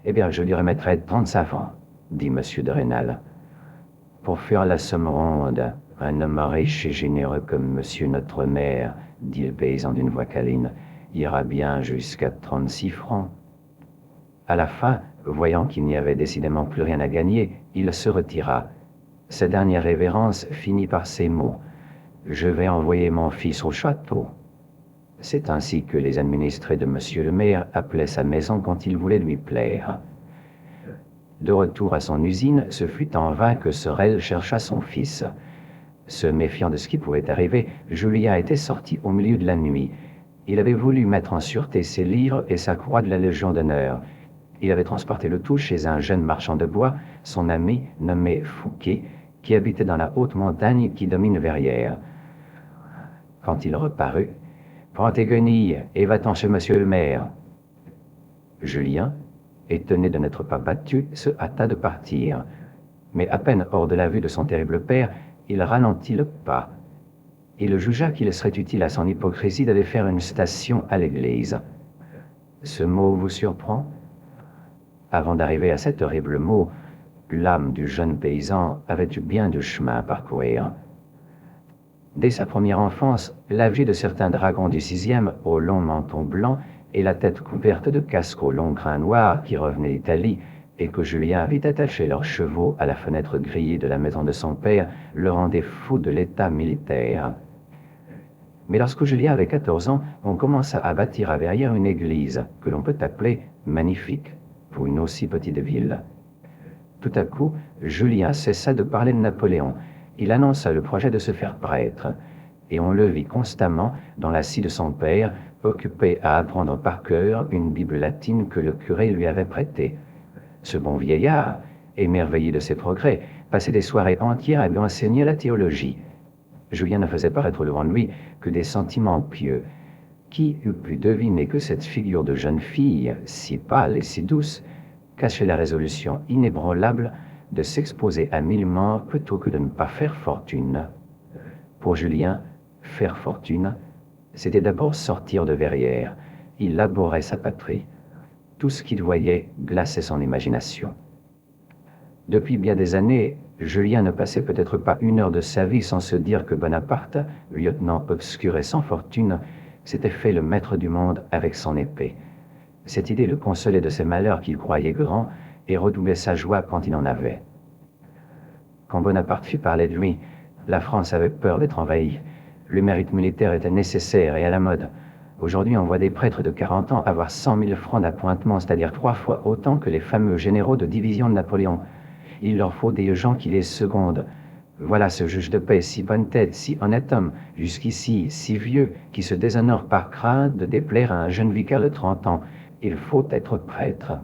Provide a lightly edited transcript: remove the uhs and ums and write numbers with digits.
Eh bien, je lui remettrai 35 francs, dit M. de Rênal. Pour faire la somme ronde, un homme riche et généreux comme monsieur notre maire, dit le paysan d'une voix câline, ira bien jusqu'à 36 francs. À la fin, voyant qu'il n'y avait décidément plus rien à gagner, il se retira. Sa dernière révérence finit par ces mots: « Je vais envoyer mon fils au château. » C'est ainsi que les administrés de monsieur le maire appelaient sa maison quand ils voulaient lui plaire. De retour à son usine, ce fut en vain que Sorel chercha son fils. Se méfiant de ce qui pouvait arriver, Julien était sorti au milieu de la nuit. Il avait voulu mettre en sûreté ses livres et sa croix de la Légion d'honneur. Il avait transporté le tout chez un jeune marchand de bois, son ami, nommé Fouquet, qui habitait dans la haute montagne qui domine Verrières. Quand il reparut: « Prends tes guenilles et va-t'en chez monsieur le maire. » Julien, étonné de n'être pas battu, se hâta de partir. Mais à peine hors de la vue de son terrible père, il ralentit le pas. Il jugea qu'il serait utile à son hypocrisie d'aller faire une station à l'église. Ce mot vous surprend? Avant d'arriver à cet horrible mot, l'âme du jeune paysan avait eu bien du chemin à parcourir. Dès sa première enfance, la vie de certains dragons du 6e, au long menton blanc et la tête couverte de casques aux longs grains noirs qui revenaient d'Italie, et que Julien avait attaché leurs chevaux à la fenêtre grillée de la maison de son père, le rendait fou de l'état militaire. Mais lorsque Julien avait 14 ans, on commença à bâtir à Verrières une église, que l'on peut appeler magnifique, pour une aussi petite ville. Tout à coup, Julien cessa de parler de Napoléon. Il annonça le projet de se faire prêtre, et on le vit constamment dans la scie de son père, occupé à apprendre par cœur une Bible latine que le curé lui avait prêtée. Ce bon vieillard, émerveillé de ses progrès, passait des soirées entières à lui enseigner la théologie. Julien ne faisait paraître devant lui que des sentiments pieux. Qui eût pu deviner que cette figure de jeune fille, si pâle et si douce, cachait la résolution inébranlable de s'exposer à 1000 morts plutôt que de ne pas faire fortune. Pour Julien, faire fortune, c'était d'abord sortir de Verrières. Il abhorrait sa patrie. Tout ce qu'il voyait glaçait son imagination. Depuis bien des années, Julien ne passait peut-être pas une heure de sa vie sans se dire que Bonaparte, lieutenant obscur et sans fortune, s'était fait le maître du monde avec son épée. Cette idée le consolait de ses malheurs qu'il croyait grands et redoublait sa joie quand il en avait. Quand Bonaparte fit parler de lui, la France avait peur d'être envahie. Le mérite militaire était nécessaire et à la mode. Aujourd'hui, on voit des prêtres de 40 ans avoir 100 000 francs d'appointement, c'est-à-dire 3 fois autant que les fameux généraux de division de Napoléon. Il leur faut des gens qui les secondent. Voilà ce juge de paix, si bonne tête, si honnête homme, jusqu'ici si vieux, qui se déshonore par crainte de déplaire à un jeune vicaire de 30 ans. Il faut être prêtre.